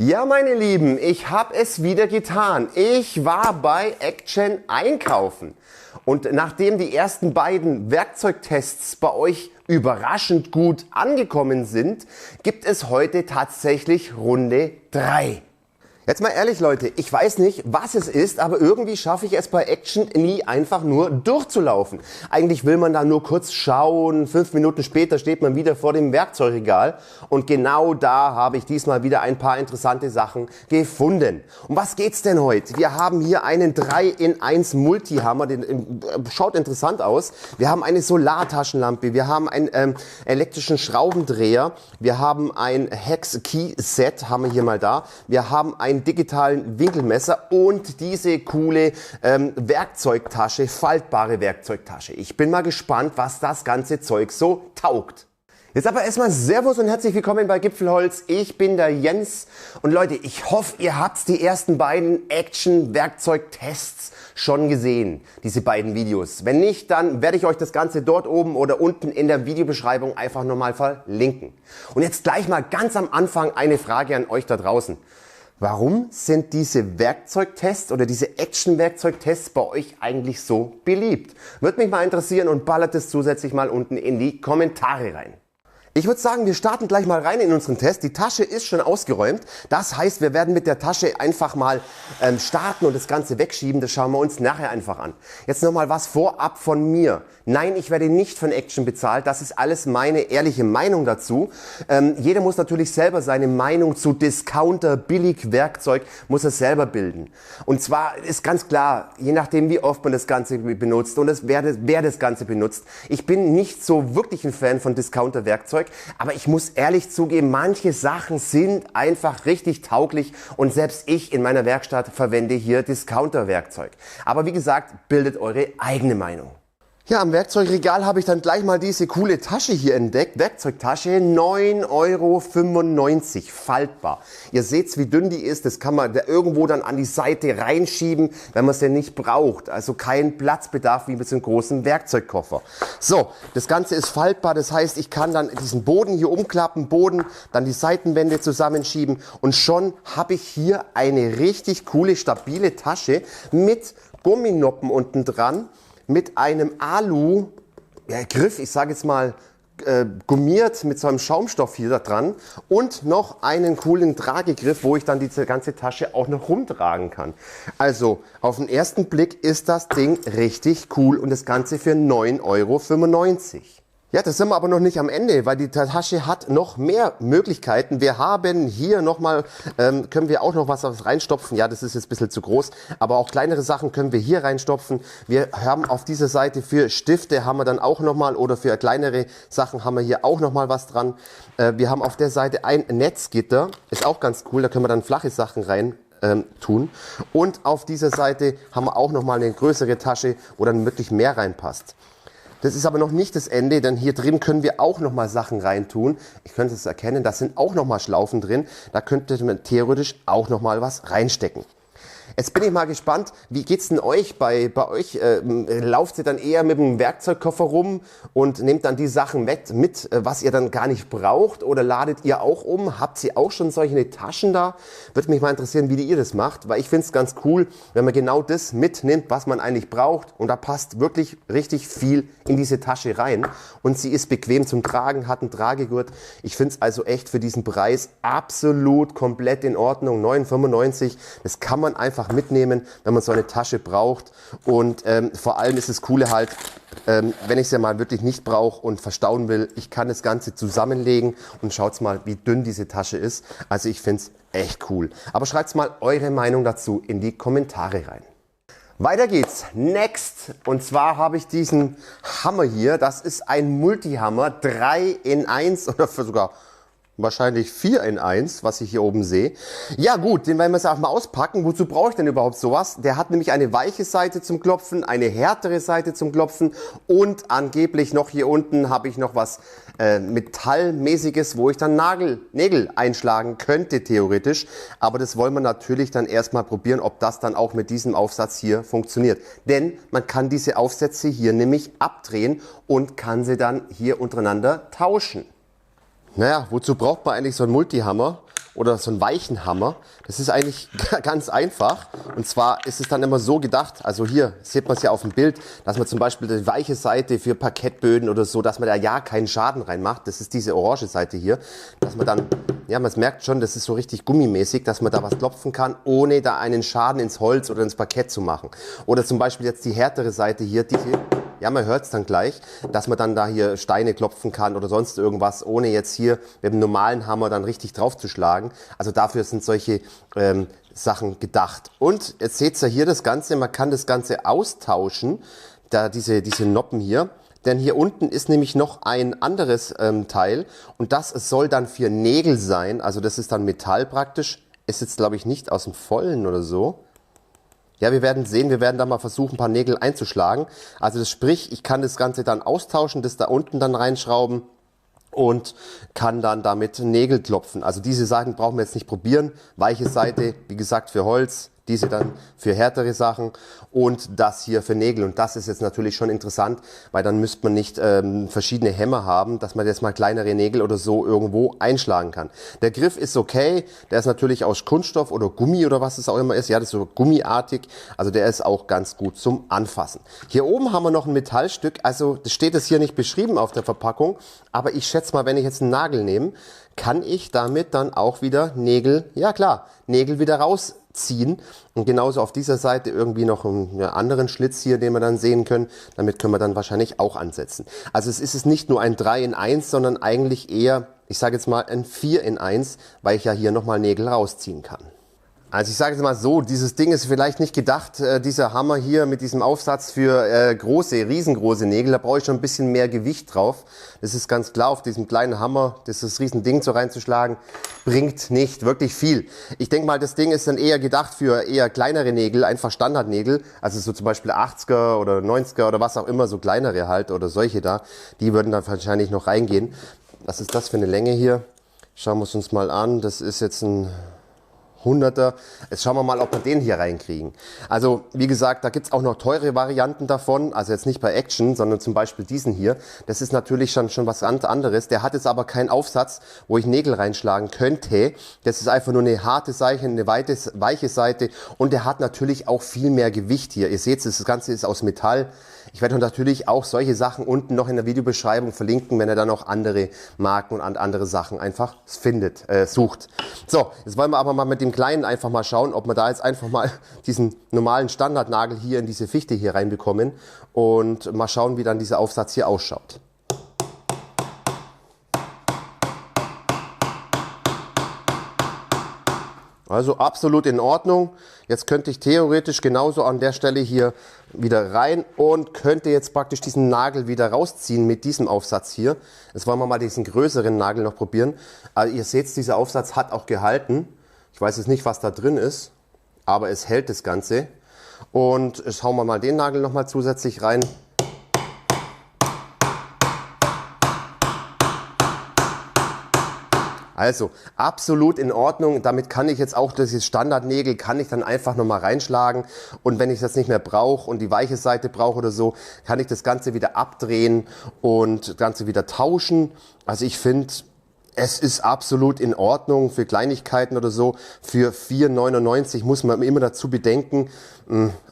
Ja, meine Lieben, ich habe es wieder getan. Ich war bei Action einkaufen. Und nachdem die ersten beiden Werkzeugtests bei euch überraschend gut angekommen sind, gibt es heute tatsächlich Runde 3. Jetzt mal ehrlich Leute, ich weiß nicht, was es ist, aber irgendwie schaffe ich es bei Action nie einfach nur durchzulaufen. Eigentlich will man da nur kurz schauen, 5 Minuten später steht man wieder vor dem Werkzeugregal und genau da habe ich diesmal wieder ein paar interessante Sachen gefunden. Um was geht's denn heute? Wir haben hier einen 3-in-1 Multihammer, den schaut interessant aus. Wir haben eine Solartaschenlampe, wir haben einen elektrischen Schraubendreher, wir haben ein Hex Key Set, haben wir hier mal da. Wir haben ein digitalen Winkelmesser und diese coole Werkzeugtasche, faltbare Werkzeugtasche. Ich bin mal gespannt, was das ganze Zeug so taugt. Jetzt aber erstmal Servus und herzlich willkommen bei Gipfelholz. Ich bin der Jens und Leute, ich hoffe, ihr habt die ersten beiden Action-Werkzeugtests schon gesehen, diese beiden Videos. Wenn nicht, dann werde ich euch das Ganze dort oben oder unten in der Videobeschreibung einfach nochmal verlinken. Und jetzt gleich mal ganz am Anfang eine Frage an euch da draußen. Warum sind diese Werkzeugtests oder diese Action-Werkzeugtests bei euch eigentlich so beliebt? Würde mich mal interessieren und ballert es zusätzlich mal unten in die Kommentare rein. Ich würde sagen, wir starten gleich mal rein in unseren Test. Die Tasche ist schon ausgeräumt. Das heißt, wir werden mit der Tasche einfach mal starten und das Ganze wegschieben. Das schauen wir uns nachher einfach an. Jetzt nochmal was vorab von mir. Nein, ich werde nicht von Action bezahlt. Das ist alles meine ehrliche Meinung dazu. Jeder muss natürlich selber seine Meinung zu Discounter, Billigwerkzeug, muss er selber bilden. Und zwar ist ganz klar, je nachdem wie oft man das Ganze benutzt und wer das Ganze benutzt. Ich bin nicht so wirklich ein Fan von Discounter-Werkzeug. Aber ich muss ehrlich zugeben, manche Sachen sind einfach richtig tauglich und selbst ich in meiner Werkstatt verwende hier Discounter-Werkzeug. Aber wie gesagt, bildet eure eigene Meinung. Ja, am Werkzeugregal habe ich dann gleich mal diese coole Tasche hier entdeckt. Werkzeugtasche, 9,95 €, faltbar. Ihr seht, wie dünn die ist. Das kann man da irgendwo dann an die Seite reinschieben, wenn man es denn nicht braucht. Also kein Platzbedarf wie mit so einem großen Werkzeugkoffer. So, das Ganze ist faltbar. Das heißt, ich kann dann diesen Boden hier umklappen, dann die Seitenwände zusammenschieben und schon habe ich hier eine richtig coole, stabile Tasche mit Gumminoppen unten dran. Mit einem Alu-Griff, ich sage jetzt mal gummiert mit so einem Schaumstoff hier da dran und noch einen coolen Tragegriff, wo ich dann diese ganze Tasche auch noch rumtragen kann. Also auf den ersten Blick ist das Ding richtig cool und das Ganze für 9,95 €. Ja, das sind wir aber noch nicht am Ende, weil die Tasche hat noch mehr Möglichkeiten. Wir haben hier nochmal, können wir auch noch was reinstopfen. Ja, das ist jetzt ein bisschen zu groß, aber auch kleinere Sachen können wir hier reinstopfen. Wir haben auf dieser Seite für Stifte haben wir dann auch nochmal oder für kleinere Sachen haben wir hier auch nochmal was dran. Wir haben auf der Seite ein Netzgitter, ist auch ganz cool, da können wir dann flache Sachen rein tun. Und auf dieser Seite haben wir auch nochmal eine größere Tasche, wo dann wirklich mehr reinpasst. Das ist aber noch nicht das Ende, denn hier drin können wir auch noch mal Sachen reintun. Ich könnte es erkennen, da sind auch noch mal Schlaufen drin. Da könnte man theoretisch auch noch mal was reinstecken. Jetzt bin ich mal gespannt, wie geht's denn euch? Bei euch lauft ihr dann eher mit dem Werkzeugkoffer rum und nehmt dann die Sachen mit, was ihr dann gar nicht braucht, oder ladet ihr auch um? Habt ihr auch schon solche Taschen da? Würde mich mal interessieren, wie ihr das macht, weil ich finde es ganz cool, wenn man genau das mitnimmt, was man eigentlich braucht, und da passt wirklich richtig viel in diese Tasche rein und sie ist bequem zum Tragen, hat einen Tragegurt. Ich finde es also echt für diesen Preis absolut komplett in Ordnung. 9,95 €, das kann man einfach mitnehmen, wenn man so eine Tasche braucht. Und vor allem ist das Coole halt, wenn ich es ja mal wirklich nicht brauche und verstauen will, ich kann das Ganze zusammenlegen und schaut mal, wie dünn diese Tasche ist. Also ich finde es echt cool. Aber schreibt mal eure Meinung dazu in die Kommentare rein. Weiter geht's. Next. Und zwar habe ich diesen Hammer hier. Das ist ein Multihammer, 3-in-1 oder sogar wahrscheinlich 4-in-1, was ich hier oben sehe. Ja gut, den werden wir jetzt auch mal auspacken. Wozu brauche ich denn überhaupt sowas? Der hat nämlich eine weiche Seite zum Klopfen, eine härtere Seite zum Klopfen und angeblich noch hier unten habe ich noch was Metallmäßiges, wo ich dann Nägel einschlagen könnte theoretisch. Aber das wollen wir natürlich dann erstmal probieren, ob das dann auch mit diesem Aufsatz hier funktioniert. Denn man kann diese Aufsätze hier nämlich abdrehen und kann sie dann hier untereinander tauschen. Naja, wozu braucht man eigentlich so einen Multihammer? oder so einen weichen Hammer. Das ist eigentlich ganz einfach. Und zwar ist es dann immer so gedacht, also hier sieht man es ja auf dem Bild, dass man zum Beispiel die weiche Seite für Parkettböden oder so, dass man da ja keinen Schaden reinmacht. Das ist diese orange Seite hier, dass man dann, ja, man merkt schon, das ist so richtig gummimäßig, dass man da was klopfen kann, ohne da einen Schaden ins Holz oder ins Parkett zu machen. Oder zum Beispiel jetzt die härtere Seite hier, diese, ja, man hört es dann gleich, dass man dann da hier Steine klopfen kann oder sonst irgendwas, ohne jetzt hier mit dem normalen Hammer dann richtig drauf zu schlagen. Also dafür sind solche Sachen gedacht. Und jetzt seht ihr hier das Ganze, man kann das Ganze austauschen, da diese Noppen hier. Denn hier unten ist nämlich noch ein anderes Teil und das soll dann für Nägel sein. Also das ist dann Metall praktisch. Ist jetzt, glaube ich, nicht aus dem Vollen oder so. Ja, wir werden sehen, wir werden da mal versuchen, ein paar Nägel einzuschlagen. Also das sprich, ich kann das Ganze dann austauschen, das da unten dann reinschrauben und kann dann damit Nägel klopfen. Also diese Seiten brauchen wir jetzt nicht probieren. Weiche Seite, wie gesagt, für Holz, diese dann für härtere Sachen und das hier für Nägel. Und das ist jetzt natürlich schon interessant, weil dann müsste man nicht verschiedene Hämmer haben, dass man jetzt mal kleinere Nägel oder so irgendwo einschlagen kann. Der Griff ist okay, der ist natürlich aus Kunststoff oder Gummi oder was es auch immer ist. Ja, das ist so gummiartig, also der ist auch ganz gut zum Anfassen. Hier oben haben wir noch ein Metallstück, also das steht jetzt hier nicht beschrieben auf der Verpackung, aber ich schätze mal, wenn ich jetzt einen Nagel nehme, kann ich damit dann auch wieder Nägel, ja klar, Nägel wieder rausziehen. Und genauso auf dieser Seite irgendwie noch einen anderen Schlitz hier, den wir dann sehen können. Damit können wir dann wahrscheinlich auch ansetzen. Also es ist nicht nur ein 3 in 1, sondern eigentlich eher, ich sage jetzt mal ein 4 in 1, weil ich ja hier nochmal Nägel rausziehen kann. Also ich sage es mal so, dieses Ding ist vielleicht nicht gedacht, dieser Hammer hier mit diesem Aufsatz für riesengroße Nägel, da brauche ich schon ein bisschen mehr Gewicht drauf. Das ist ganz klar, auf diesem kleinen Hammer, das riesen Ding so reinzuschlagen, bringt nicht wirklich viel. Ich denke mal, das Ding ist dann eher gedacht für eher kleinere Nägel, einfach Standardnägel, also so zum Beispiel 80er oder 90er oder was auch immer, so kleinere halt oder solche da, die würden dann wahrscheinlich noch reingehen. Was ist das für eine Länge hier? Schauen wir es uns mal an, das ist jetzt ein 100er. Jetzt schauen wir mal, ob wir den hier reinkriegen. Also wie gesagt, da gibt's auch noch teure Varianten davon. Also jetzt nicht bei Action, sondern zum Beispiel diesen hier. Das ist natürlich schon was ganz anderes. Der hat jetzt aber keinen Aufsatz, wo ich Nägel reinschlagen könnte. Das ist einfach nur eine harte Seite, eine weiche Seite. Und der hat natürlich auch viel mehr Gewicht hier. Ihr seht, das Ganze ist aus Metall. Ich werde natürlich auch solche Sachen unten noch in der Videobeschreibung verlinken, wenn ihr dann noch andere Marken und andere Sachen einfach findet, sucht. So, jetzt wollen wir aber mal mit dem Kleinen einfach mal schauen, ob wir da jetzt einfach mal diesen normalen Standardnagel hier in diese Fichte hier reinbekommen und mal schauen, wie dann dieser Aufsatz hier ausschaut. Also absolut in Ordnung. Jetzt könnte ich theoretisch genauso an der Stelle hier wieder rein und könnte jetzt praktisch diesen Nagel wieder rausziehen mit diesem Aufsatz hier. Jetzt wollen wir mal diesen größeren Nagel noch probieren. Also ihr seht, dieser Aufsatz hat auch gehalten. Ich weiß jetzt nicht, was da drin ist, aber es hält das Ganze. Und jetzt hauen wir mal den Nagel noch mal zusätzlich rein. Also absolut in Ordnung, damit kann ich jetzt auch diese Standardnägel, kann ich dann einfach nochmal reinschlagen und wenn ich das nicht mehr brauche und die weiche Seite brauche oder so, kann ich das Ganze wieder abdrehen und das Ganze wieder tauschen. Also ich finde, es ist absolut in Ordnung für Kleinigkeiten oder so. Für 4,99 muss man immer dazu bedenken,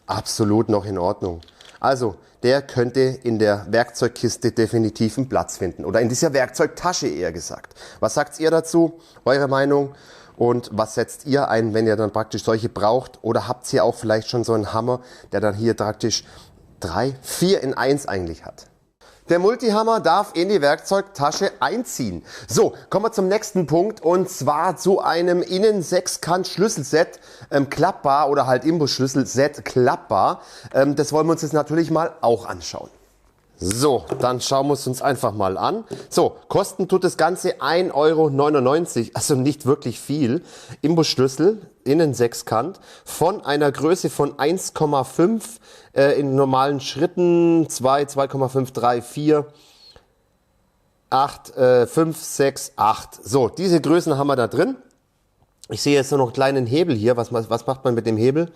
absolut noch in Ordnung. Also der könnte in der Werkzeugkiste definitiv einen Platz finden. Oder in dieser Werkzeugtasche eher gesagt. Was sagt ihr dazu? Eure Meinung? Und was setzt ihr ein, wenn ihr dann praktisch solche braucht? Oder habt ihr auch vielleicht schon so einen Hammer, der dann hier praktisch 4 in 1 eigentlich hat? Der Multihammer darf in die Werkzeugtasche einziehen. So, kommen wir zum nächsten Punkt und zwar zu einem Innen-Sechskant-Schlüsselset, klappbar oder halt Imbusschlüssel-Set klappbar. Das wollen wir uns jetzt natürlich mal auch anschauen. So, dann schauen wir es uns einfach mal an. So, kosten tut das Ganze 1,99 €, also nicht wirklich viel. Imbusschlüssel, innen sechskant, von einer Größe von 1,5 in normalen Schritten, 2, 2,5, 3, 4, 8, 5, 6, 8. So, diese Größen haben wir da drin. Ich sehe jetzt nur noch einen kleinen Hebel hier. Was macht man mit dem Hebel?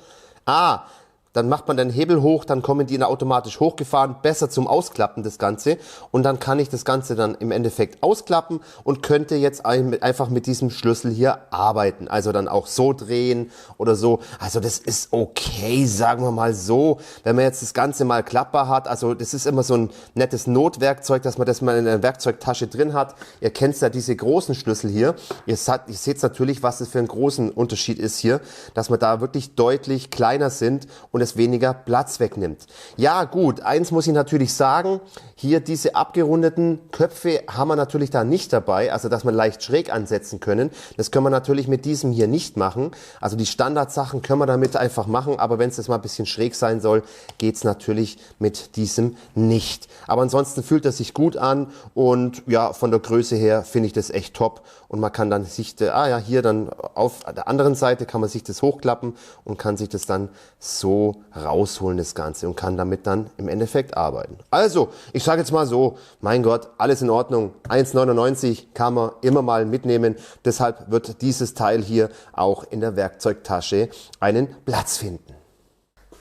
dann macht man den Hebel hoch, dann kommen die automatisch hochgefahren, besser zum Ausklappen das Ganze und dann kann ich das Ganze dann im Endeffekt ausklappen und könnte jetzt einfach mit diesem Schlüssel hier arbeiten, also dann auch so drehen oder so, also das ist okay, sagen wir mal so, wenn man jetzt das Ganze mal klappbar hat, also das ist immer so ein nettes Notwerkzeug, dass man das mal in der Werkzeugtasche drin hat, ihr kennt ja diese großen Schlüssel hier, ihr seht natürlich, was das für einen großen Unterschied ist hier, dass wir da wirklich deutlich kleiner sind und es weniger Platz wegnimmt. Ja gut, eins muss ich natürlich sagen, hier diese abgerundeten Köpfe haben wir natürlich da nicht dabei, also dass wir leicht schräg ansetzen können. Das können wir natürlich mit diesem hier nicht machen. Also die Standardsachen können wir damit einfach machen, aber wenn es jetzt mal ein bisschen schräg sein soll, geht es natürlich mit diesem nicht. Aber ansonsten fühlt er sich gut an und ja, von der Größe her finde ich das echt top und man kann dann sich, hier dann auf der anderen Seite kann man sich das hochklappen und kann sich das dann so rausholen, das Ganze, und kann damit dann im Endeffekt arbeiten. Also, ich sage jetzt mal so, mein Gott, alles in Ordnung, 1,99 kann man immer mal mitnehmen, deshalb wird dieses Teil hier auch in der Werkzeugtasche einen Platz finden.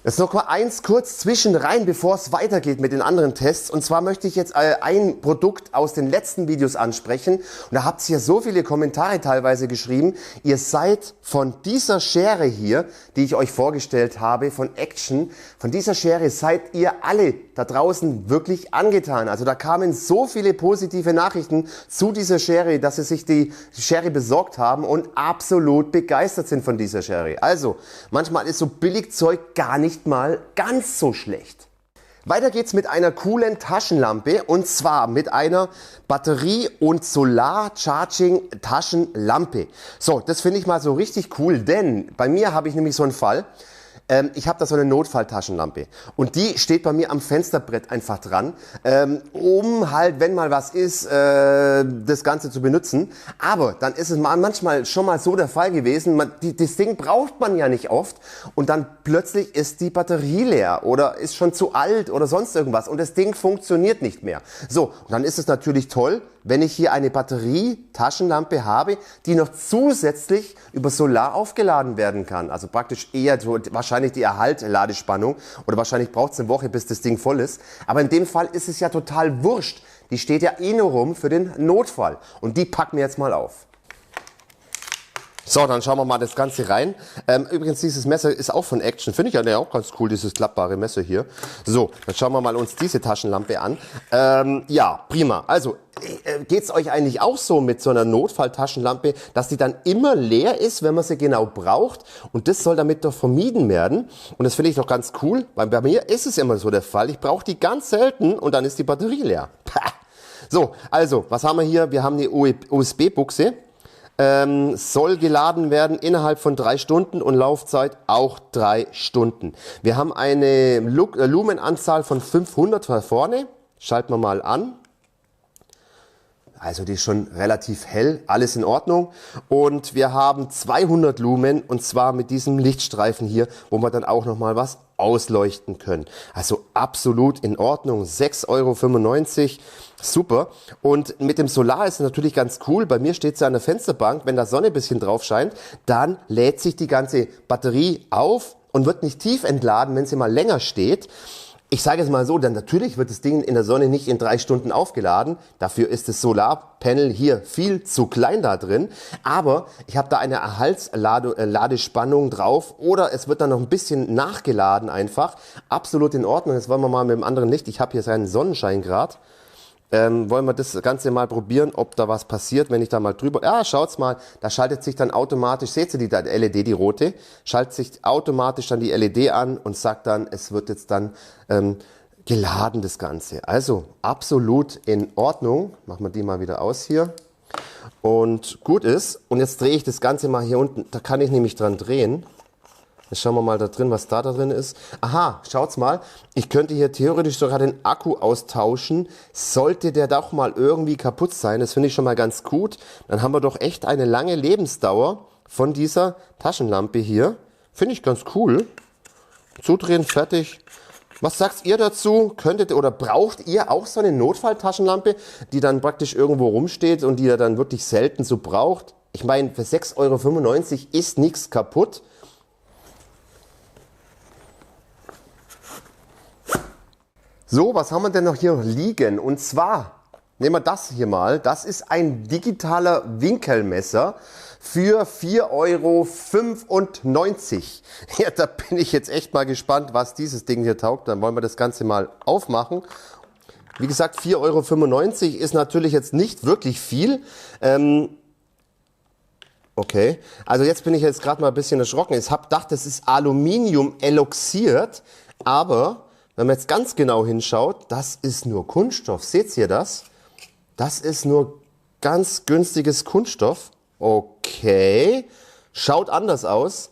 Jetzt noch mal eins kurz zwischen rein, bevor es weitergeht mit den anderen Tests. Und zwar möchte ich jetzt ein Produkt aus den letzten Videos ansprechen. Und da habt ihr so viele Kommentare teilweise geschrieben. Ihr seid von dieser Schere hier, die ich euch vorgestellt habe, von Action, von dieser Schere seid ihr alle da draußen wirklich angetan. Also da kamen so viele positive Nachrichten zu dieser Schere, dass sie sich die Schere besorgt haben und absolut begeistert sind von dieser Schere. Also manchmal ist so Billigzeug gar nicht mal ganz so schlecht. Weiter geht's mit einer coolen Taschenlampe und zwar mit einer Batterie- und Solar-Charging-Taschenlampe. So, das finde ich mal so richtig cool, denn bei mir habe ich nämlich so einen Fall. Ich habe da so eine Notfalltaschenlampe und die steht bei mir am Fensterbrett einfach dran, um halt, wenn mal was ist, das Ganze zu benutzen. Aber dann ist es manchmal schon mal so der Fall gewesen, das Ding braucht man ja nicht oft und dann plötzlich ist die Batterie leer oder ist schon zu alt oder sonst irgendwas und das Ding funktioniert nicht mehr. So, und dann ist es natürlich toll, wenn ich hier eine Batterie-Taschenlampe habe, die noch zusätzlich über Solar aufgeladen werden kann. Also praktisch eher wahrscheinlich die Erhalt-Ladespannung oder wahrscheinlich braucht es eine Woche, bis das Ding voll ist. Aber in dem Fall ist es ja total wurscht. Die steht ja eh nur rum für den Notfall und die packen wir jetzt mal auf. So, dann schauen wir mal das Ganze rein. Übrigens, dieses Messer ist auch von Action. Finde ich ja auch ganz cool, dieses klappbare Messer hier. So, dann schauen wir mal uns diese Taschenlampe an. Ja, prima. Also, geht's euch eigentlich auch so mit so einer Notfalltaschenlampe, dass die dann immer leer ist, wenn man sie genau braucht? Und das soll damit doch vermieden werden. Und das finde ich doch ganz cool, weil bei mir ist es immer so der Fall. Ich brauche die ganz selten und dann ist die Batterie leer. So, also, was haben wir hier? Wir haben eine USB-Buchse. Soll geladen werden innerhalb von 3 Stunden und Laufzeit auch 3 Stunden. Wir haben eine Lumenanzahl von 500 vorne. Schalten wir mal an. Also die ist schon relativ hell, alles in Ordnung. Und wir haben 200 Lumen und zwar mit diesem Lichtstreifen hier, wo wir dann auch nochmal was ausleuchten können. Also absolut in Ordnung, 6,95 €, super. Und mit dem Solar ist es natürlich ganz cool, bei mir steht es ja an der Fensterbank, wenn da Sonne ein bisschen drauf scheint, dann lädt sich die ganze Batterie auf und wird nicht tief entladen, wenn sie mal länger steht. Ich sage es mal so, denn natürlich wird das Ding in der Sonne nicht in 3 Stunden aufgeladen. Dafür ist das Solarpanel hier viel zu klein da drin. Aber ich habe da eine Erhaltsladespannung drauf oder es wird dann noch ein bisschen nachgeladen einfach. Absolut in Ordnung. Jetzt wollen wir mal mit dem anderen Licht. Ich habe hier seinen Sonnenscheingrad. Wollen wir das Ganze mal probieren, ob da was passiert, wenn ich da mal drüber... Ja, schaut's mal, da schaltet sich dann automatisch, seht ihr die LED, die rote, schaltet sich automatisch dann die LED an und sagt dann, es wird jetzt dann geladen, das Ganze. Also absolut in Ordnung. Machen wir die mal wieder aus hier. Und gut ist, und jetzt drehe ich das Ganze mal hier unten, da kann ich nämlich dran drehen. Jetzt schauen wir mal da drin, was da drin ist. Aha, schaut's mal. Ich könnte hier theoretisch sogar den Akku austauschen. Sollte der doch mal irgendwie kaputt sein, das finde ich schon mal ganz gut. Dann haben wir doch echt eine lange Lebensdauer von dieser Taschenlampe hier. Finde ich ganz cool. Zudrehen, fertig. Was sagt ihr dazu? Könntet oder braucht ihr auch so eine Notfalltaschenlampe, die dann praktisch irgendwo rumsteht und die ihr dann wirklich selten so braucht? Ich meine, für 6,95 € ist nichts kaputt. So, was haben wir denn noch hier liegen? Und zwar, nehmen wir das hier mal. Das ist ein digitaler Winkelmesser für 4,95 €. Ja, da bin ich jetzt echt mal gespannt, was dieses Ding hier taugt. Dann wollen wir das Ganze mal aufmachen. Wie gesagt, 4,95 € ist natürlich jetzt nicht wirklich viel. Okay, also jetzt bin ich jetzt gerade mal ein bisschen erschrocken. Ich habe gedacht, das ist Aluminium eloxiert, aber wenn man jetzt ganz genau hinschaut, das ist nur Kunststoff. Seht ihr das? Das ist nur ganz günstiges Kunststoff. Okay, schaut anders aus.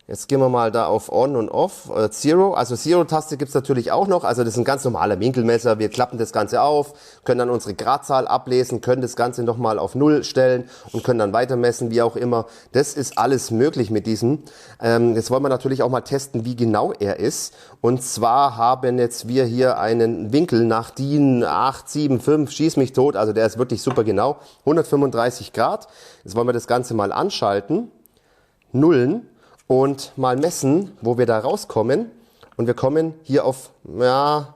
Jetzt gehen wir mal da auf On und Off, Zero. Also Zero-Taste gibt es natürlich auch noch. Also das ist ein ganz normaler Winkelmesser. Wir klappen das Ganze auf, können dann unsere Gradzahl ablesen, können das Ganze nochmal auf 0 stellen und können dann weiter messen, wie auch immer. Das ist alles möglich mit diesem. Jetzt wollen wir natürlich auch mal testen, wie genau er ist. Und zwar haben jetzt wir hier einen Winkel nach DIN 875, schieß mich tot. Also der ist wirklich super genau. 135 Grad. Jetzt wollen wir das Ganze mal anschalten. Nullen. Und mal messen, wo wir da rauskommen. Und wir kommen hier auf, ja,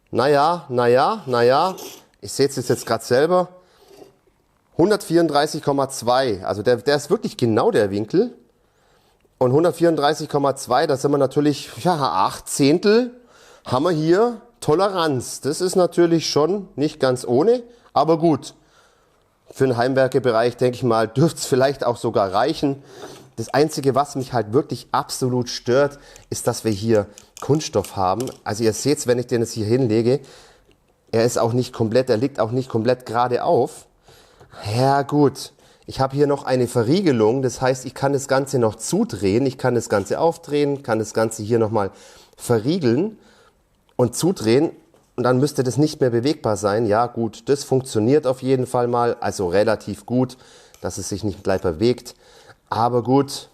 naja. Ich sehe es jetzt gerade selber. 134,2. Also der ist wirklich genau der Winkel. Und 134,2, da sind wir natürlich, ja, 8 Zehntel haben wir hier Toleranz. Das ist natürlich schon nicht ganz ohne, aber gut. Für den Heimwerkebereich, denke ich mal, dürfte es vielleicht auch sogar reichen. Das Einzige, was mich halt wirklich absolut stört, ist, dass wir hier Kunststoff haben. Also ihr seht es, wenn ich den jetzt hier hinlege, er ist auch nicht komplett, er liegt auch nicht komplett gerade auf. Ja gut, ich habe hier noch eine Verriegelung, das heißt, ich kann das Ganze noch zudrehen, ich kann das Ganze aufdrehen, kann das Ganze hier nochmal verriegeln und zudrehen und dann müsste das nicht mehr bewegbar sein. Ja gut, das funktioniert auf jeden Fall mal, also relativ gut, dass es sich nicht gleich bewegt. Aber gut,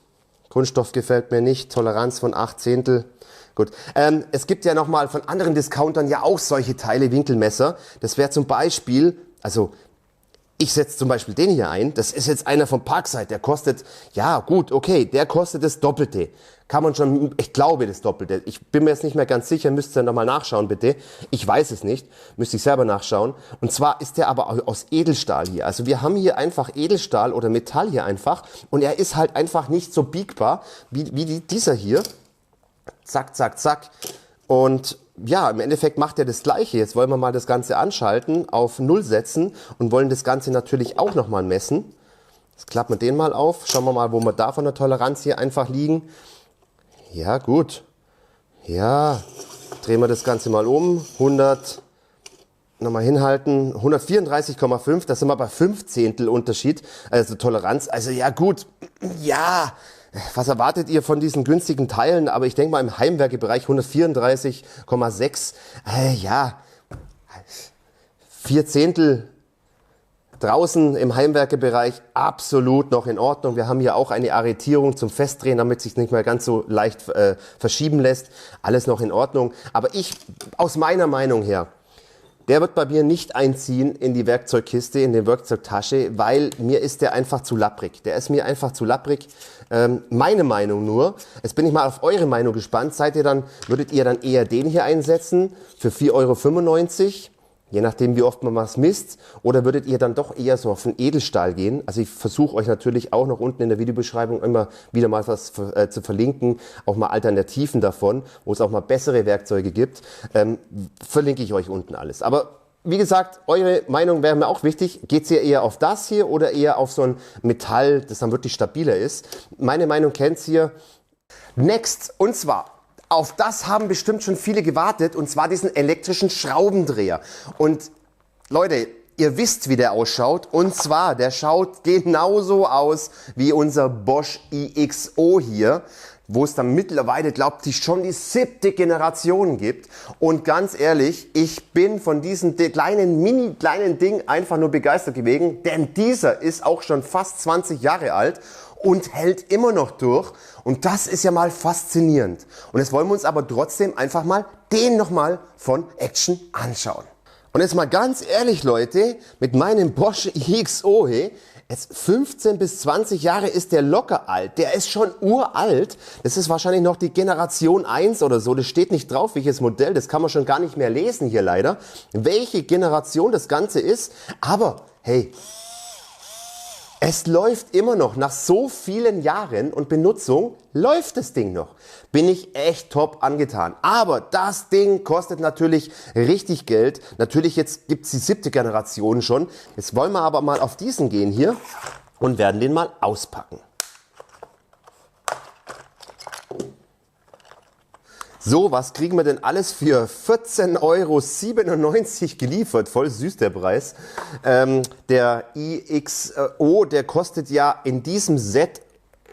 Kunststoff gefällt mir nicht, Toleranz von 8 Zehntel. Gut, es gibt ja nochmal von anderen Discountern ja auch solche Teile, Winkelmesser. Das wäre zum Beispiel, also ich setze zum Beispiel den hier ein, das ist jetzt einer von Parkside, der kostet, ja gut, okay, der kostet das Doppelte. Kann man schon, ich glaube das Doppelte. Ich bin mir jetzt nicht mehr ganz sicher, müsst ihr nochmal nachschauen bitte. Ich weiß es nicht, müsste ich selber nachschauen. Und zwar ist der aber aus Edelstahl hier. Also wir haben hier einfach Edelstahl oder Metall hier einfach und er ist halt einfach nicht so biegbar wie dieser hier. Zack, zack, zack. Und ja, im Endeffekt macht er das Gleiche. Jetzt wollen wir mal das Ganze anschalten, auf 0 setzen und wollen das Ganze natürlich auch nochmal messen. Jetzt klappen wir den mal auf. Schauen wir mal, wo wir da von der Toleranz hier einfach liegen. Ja, gut. Ja, drehen wir das Ganze mal um. 100, nochmal hinhalten. 134,5, da sind wir bei 5 Zehntel Unterschied. Also Toleranz. Also ja, gut. Ja. Was erwartet ihr von diesen günstigen Teilen? Aber ich denke mal im Heimwerkebereich 134,6. Ja, 4 Zehntel draußen im Heimwerkebereich absolut noch in Ordnung. Wir haben hier auch eine Arretierung zum Festdrehen, damit es sich nicht mehr ganz so leicht verschieben lässt. Alles noch in Ordnung. Aber ich, aus meiner Meinung her, der wird bei mir nicht einziehen in die Werkzeugkiste, in die Werkzeugtasche, weil mir ist der einfach zu lapprig. Der ist mir einfach zu lapprig. Meine Meinung nur. Jetzt bin ich mal auf eure Meinung gespannt. Würdet ihr dann eher den hier einsetzen für 4,95 €? Je nachdem, wie oft man was misst. Oder würdet ihr dann doch eher so auf den Edelstahl gehen? Also ich versuche euch natürlich auch noch unten in der Videobeschreibung immer wieder mal was zu verlinken. Auch mal Alternativen davon, wo es auch mal bessere Werkzeuge gibt. Verlinke ich euch unten alles. Aber wie gesagt, eure Meinung wäre mir auch wichtig. Geht ihr eher auf das hier oder eher auf so ein Metall, das dann wirklich stabiler ist? Meine Meinung kennt ihr. Next, und zwar, auf das haben bestimmt schon viele gewartet, und zwar diesen elektrischen Schraubendreher. Und Leute, ihr wisst, wie der ausschaut, und zwar, der schaut genauso aus wie unser Bosch iXO hier, wo es dann mittlerweile, glaubt ich, schon die 7. Generation gibt. Und ganz ehrlich, ich bin von diesem kleinen Ding einfach nur begeistert gewesen, denn dieser ist auch schon fast 20 Jahre alt und hält immer noch durch. Und das ist ja mal faszinierend. Und jetzt wollen wir uns aber trotzdem einfach mal den nochmal von Action anschauen. Und jetzt mal ganz ehrlich Leute, mit meinem Bosch iXO, Jetzt 15 bis 20 Jahre ist der locker alt. Der ist schon uralt. Das ist wahrscheinlich noch die Generation 1 oder so. Das steht nicht drauf, welches Modell. Das kann man schon gar nicht mehr lesen hier leider. Welche Generation das Ganze ist. Aber hey, es läuft immer noch. Nach so vielen Jahren und Benutzung läuft das Ding noch. Bin ich echt top angetan. Aber das Ding kostet natürlich richtig Geld. Natürlich jetzt gibt's die 7. Generation schon. Jetzt wollen wir aber mal auf diesen gehen hier und werden den mal auspacken. So, was kriegen wir denn alles für 14,97 € geliefert? Voll süß der Preis. Der iXO, der kostet ja in diesem Set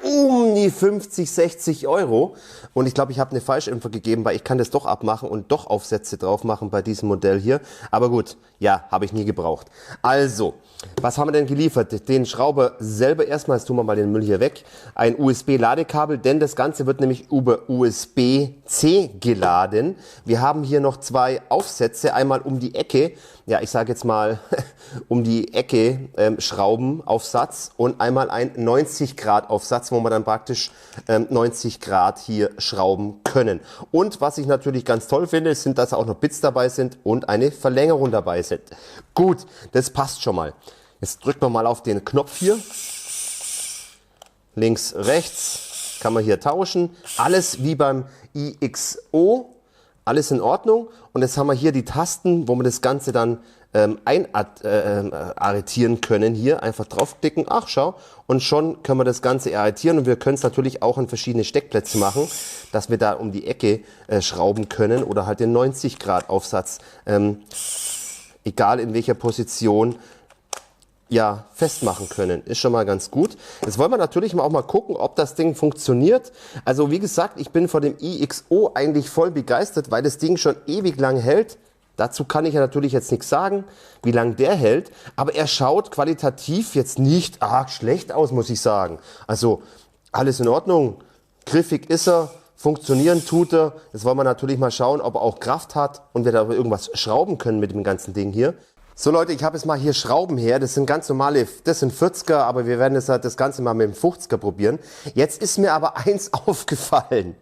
um die 50, 60 €. Und ich glaube, ich habe eine Falschinfo gegeben, weil ich kann das doch abmachen und doch Aufsätze drauf machen bei diesem Modell hier. Aber gut, ja, habe ich nie gebraucht. Also, was haben wir denn geliefert? Den Schrauber selber erstmal, jetzt tun wir mal den Müll hier weg. Ein USB-Ladekabel, denn das Ganze wird nämlich über USB-C geladen. Wir haben hier noch 2 Aufsätze, einmal um die Ecke, ja, ich sage jetzt mal um die Ecke Schraubenaufsatz und einmal ein 90 Grad Aufsatz, wo wir dann praktisch 90 Grad hier schrauben können. Und was ich natürlich ganz toll finde, sind, dass auch noch Bits dabei sind und eine Verlängerung dabei sind. Gut, das passt schon mal. Jetzt drücken wir mal auf den Knopf hier. Links, rechts kann man hier tauschen. Alles wie beim iXO. Alles in Ordnung. Und jetzt haben wir hier die Tasten, wo wir das Ganze dann arretieren können. Hier einfach draufklicken. Ach, schau. Und schon können wir das Ganze arretieren. Und wir können es natürlich auch an verschiedene Steckplätze machen, dass wir da um die Ecke schrauben können oder halt den 90 Grad Aufsatz, egal in welcher Position, ja, festmachen können. Ist schon mal ganz gut. Jetzt wollen wir natürlich auch mal gucken, ob das Ding funktioniert. Also wie gesagt, ich bin von dem iXO eigentlich voll begeistert, weil das Ding schon ewig lang hält. Dazu kann ich ja natürlich jetzt nichts sagen, wie lange der hält. Aber er schaut qualitativ jetzt nicht arg schlecht aus, muss ich sagen. Also alles in Ordnung. Griffig ist er. Funktionieren tut er. Jetzt wollen wir natürlich mal schauen, ob er auch Kraft hat und wir da irgendwas schrauben können mit dem ganzen Ding hier. So Leute, ich habe jetzt mal hier Schrauben her, das sind ganz normale, das sind 40er, aber wir werden das Ganze mal mit dem 50er probieren. Jetzt ist mir aber eins aufgefallen.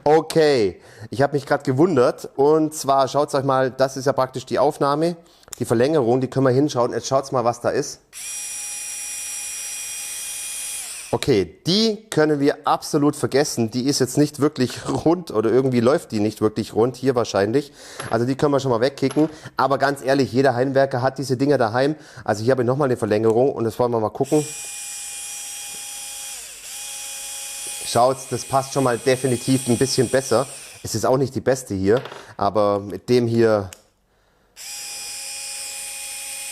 Okay, ich habe mich gerade gewundert und zwar, schaut euch mal, das ist ja praktisch die Aufnahme, die Verlängerung, die können wir hinschauen. Jetzt schaut mal, was da ist. Okay, die können wir absolut vergessen. Die ist jetzt nicht wirklich rund oder irgendwie läuft die nicht wirklich rund. Hier wahrscheinlich. Also die können wir schon mal wegkicken. Aber ganz ehrlich, jeder Heimwerker hat diese Dinger daheim. Also hier habe ich nochmal eine Verlängerung und das wollen wir mal gucken. Schaut, das passt schon mal definitiv ein bisschen besser. Es ist auch nicht die beste hier, aber mit dem hier,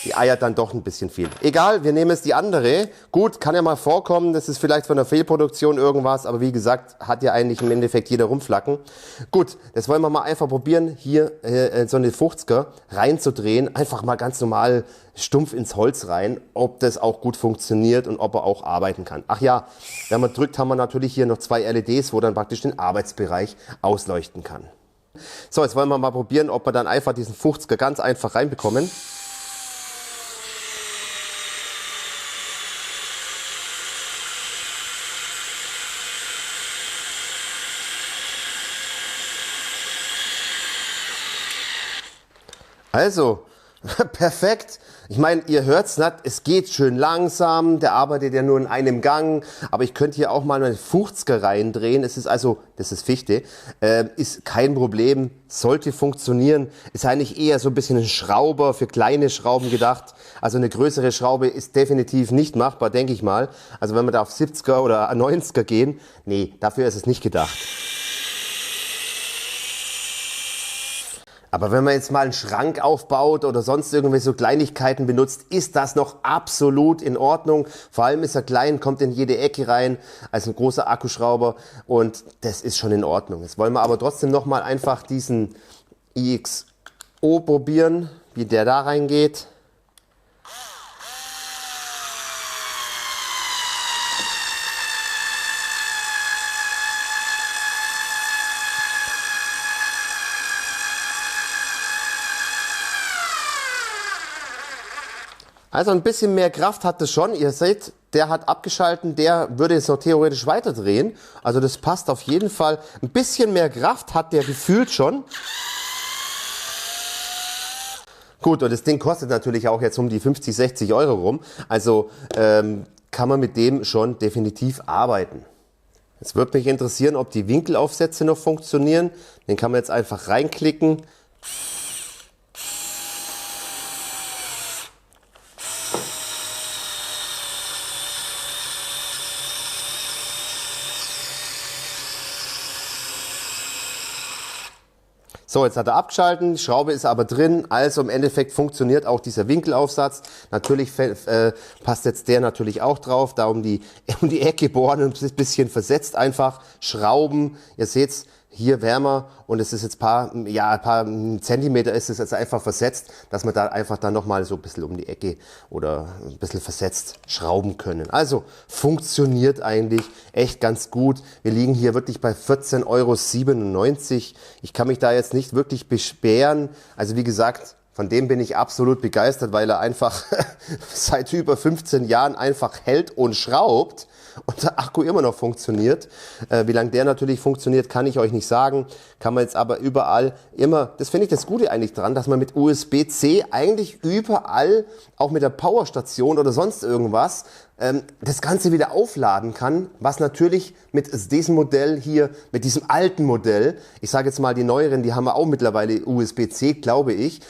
die eiert dann doch ein bisschen viel. Egal, wir nehmen jetzt die andere. Gut, kann ja mal vorkommen, das ist vielleicht von der Fehlproduktion irgendwas, aber wie gesagt, hat ja eigentlich im Endeffekt jeder rumflacken. Gut, das wollen wir mal einfach probieren, hier so eine 50er reinzudrehen. Einfach mal ganz normal stumpf ins Holz rein, ob das auch gut funktioniert und ob er auch arbeiten kann. Ach ja, wenn man drückt, haben wir natürlich hier noch 2 LEDs, wo dann praktisch den Arbeitsbereich ausleuchten kann. So, jetzt wollen wir mal probieren, ob wir dann einfach diesen 50er ganz einfach reinbekommen. Also, perfekt. Ich meine, ihr hört's nicht, es geht schön langsam, der arbeitet ja nur in einem Gang, aber ich könnte hier auch mal eine 50er reindrehen. Es ist also, das ist Fichte, ist kein Problem, sollte funktionieren. Ist eigentlich eher so ein bisschen ein Schrauber für kleine Schrauben gedacht. Also eine größere Schraube ist definitiv nicht machbar, denke ich mal. Also wenn wir da auf 70er oder 90er gehen, nee, dafür ist es nicht gedacht. Aber wenn man jetzt mal einen Schrank aufbaut oder sonst irgendwelche so Kleinigkeiten benutzt, ist das noch absolut in Ordnung. Vor allem ist er klein, kommt in jede Ecke rein, als ein großer Akkuschrauber und das ist schon in Ordnung. Jetzt wollen wir aber trotzdem nochmal einfach diesen iXO probieren, wie der da reingeht. Also ein bisschen mehr Kraft hat das schon. Ihr seht, der hat abgeschalten, der würde jetzt noch theoretisch weiter drehen. Also das passt auf jeden Fall. Ein bisschen mehr Kraft hat der gefühlt schon. Gut, und das Ding kostet natürlich auch jetzt um die 50, 60 Euro rum. Also kann man mit dem schon definitiv arbeiten. Es würde mich interessieren, ob die Winkelaufsätze noch funktionieren. Den kann man jetzt einfach reinklicken. So, jetzt hat er abgeschalten, die Schraube ist aber drin, also im Endeffekt funktioniert auch dieser Winkelaufsatz. Natürlich passt jetzt der natürlich auch drauf, da um die Ecke bohren und ein bisschen versetzt einfach, Schrauben, ihr seht's, hier wärmer und es ist jetzt ein paar Zentimeter ist es jetzt einfach versetzt, dass wir da einfach dann nochmal so ein bisschen um die Ecke oder ein bisschen versetzt schrauben können. Also funktioniert eigentlich echt ganz gut. Wir liegen hier wirklich bei 14,97 €. Ich kann mich da jetzt nicht wirklich beschweren. Also wie gesagt, von dem bin ich absolut begeistert, weil er einfach seit über 15 Jahren einfach hält und schraubt und der Akku immer noch funktioniert. Wie lange der natürlich funktioniert, kann ich euch nicht sagen. Kann man jetzt aber überall immer, das finde ich das Gute eigentlich dran, dass man mit USB-C eigentlich überall, auch mit der Powerstation oder sonst irgendwas, das Ganze wieder aufladen kann, was natürlich mit diesem Modell hier, mit diesem alten Modell, ich sage jetzt mal die neueren, die haben auch mittlerweile USB-C, glaube ich,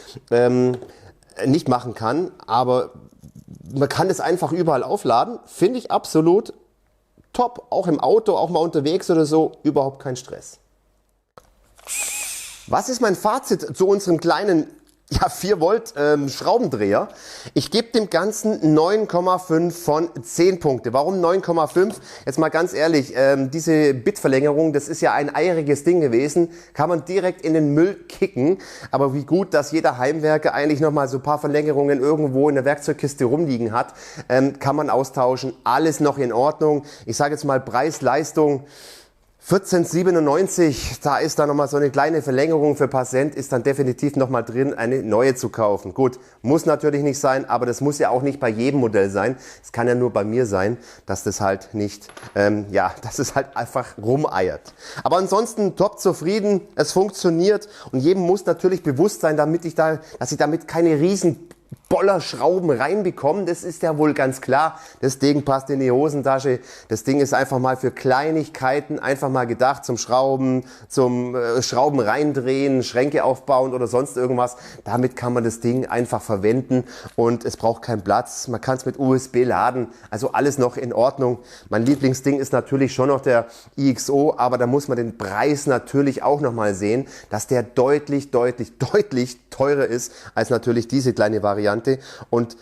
nicht machen kann, aber man kann es einfach überall aufladen, finde ich absolut top, auch im Auto, auch mal unterwegs oder so, überhaupt kein Stress. Was ist mein Fazit zu unserem kleinen 4 Volt Schraubendreher? Ich gebe dem Ganzen 9,5 von 10 Punkte. Warum 9,5? Jetzt mal ganz ehrlich, diese Bitverlängerung, das ist ja ein eieriges Ding gewesen, kann man direkt in den Müll kicken. Aber wie gut, dass jeder Heimwerker eigentlich nochmal so ein paar Verlängerungen irgendwo in der Werkzeugkiste rumliegen hat, kann man austauschen. Alles noch in Ordnung. Ich sage jetzt mal Preis-Leistung. 14,97, da ist dann nochmal so eine kleine Verlängerung für ein paar Cent, ist dann definitiv nochmal drin, eine neue zu kaufen. Gut, muss natürlich nicht sein, aber das muss ja auch nicht bei jedem Modell sein. Es kann ja nur bei mir sein, dass das halt nicht, dass es halt einfach rumeiert. Aber ansonsten top zufrieden, es funktioniert und jedem muss natürlich bewusst sein, dass ich damit keine riesen Bollerschrauben reinbekommen, das ist ja wohl ganz klar. Das Ding passt in die Hosentasche. Das Ding ist einfach mal für Kleinigkeiten, einfach mal gedacht zum Schrauben, zum Schrauben reindrehen, Schränke aufbauen oder sonst irgendwas. Damit kann man das Ding einfach verwenden und es braucht keinen Platz. Man kann es mit USB laden, also alles noch in Ordnung. Mein Lieblingsding ist natürlich schon noch der iXO, aber da muss man den Preis natürlich auch noch mal sehen, dass der deutlich teurer ist als natürlich diese kleine Variante. Und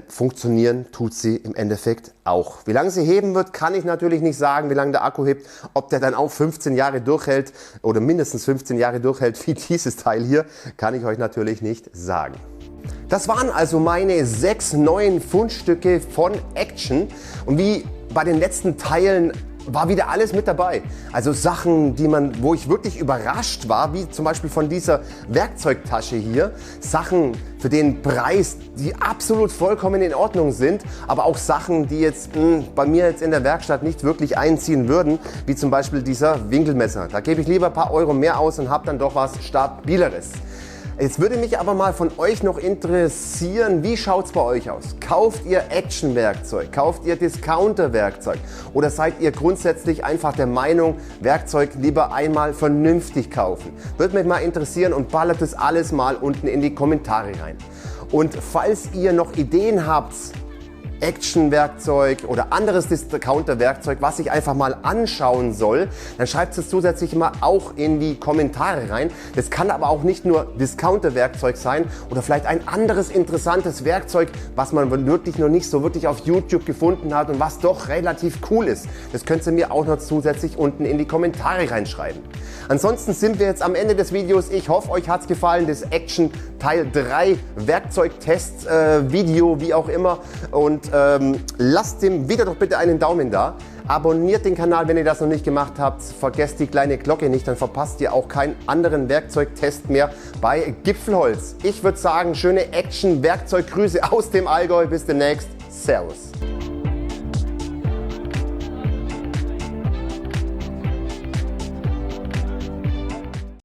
funktionieren tut sie im Endeffekt auch. Wie lange sie heben wird, kann ich natürlich nicht sagen, wie lange der Akku hebt. Ob der dann auch 15 Jahre durchhält oder mindestens 15 Jahre durchhält wie dieses Teil hier, kann ich euch natürlich nicht sagen. Das waren also meine 6 neuen Fundstücke von Action. Und wie bei den letzten Teilen war wieder alles mit dabei. Also Sachen, wo ich wirklich überrascht war, wie zum Beispiel von dieser Werkzeugtasche hier. Sachen für den Preis, die absolut vollkommen in Ordnung sind, aber auch Sachen, die jetzt bei mir jetzt in der Werkstatt nicht wirklich einziehen würden, wie zum Beispiel dieser Winkelmesser. Da gebe ich lieber ein paar Euro mehr aus und habe dann doch was Stabileres. Jetzt würde mich aber mal von euch noch interessieren, wie schaut es bei euch aus? Kauft ihr Action-Werkzeug? Kauft ihr Discounter-Werkzeug? Oder seid ihr grundsätzlich einfach der Meinung, Werkzeug lieber einmal vernünftig kaufen? Würde mich mal interessieren und ballert das alles mal unten in die Kommentare rein. Und falls ihr noch Ideen habt, Action-Werkzeug oder anderes Discounter-Werkzeug, was ich einfach mal anschauen soll, dann schreibt es zusätzlich mal auch in die Kommentare rein. Das kann aber auch nicht nur Discounter-Werkzeug sein oder vielleicht ein anderes interessantes Werkzeug, was man wirklich noch nicht so wirklich auf YouTube gefunden hat und was doch relativ cool ist. Das könnt ihr mir auch noch zusätzlich unten in die Kommentare reinschreiben. Ansonsten sind wir jetzt am Ende des Videos. Ich hoffe, euch hat es gefallen, das Action Teil 3 Werkzeugtest Video, wie auch immer. Und lasst dem Video doch bitte einen Daumen da. Abonniert den Kanal, wenn ihr das noch nicht gemacht habt. Vergesst die kleine Glocke nicht, dann verpasst ihr auch keinen anderen Werkzeugtest mehr bei Gipfelholz. Ich würde sagen, schöne Action-Werkzeuggrüße aus dem Allgäu. Bis demnächst. Servus.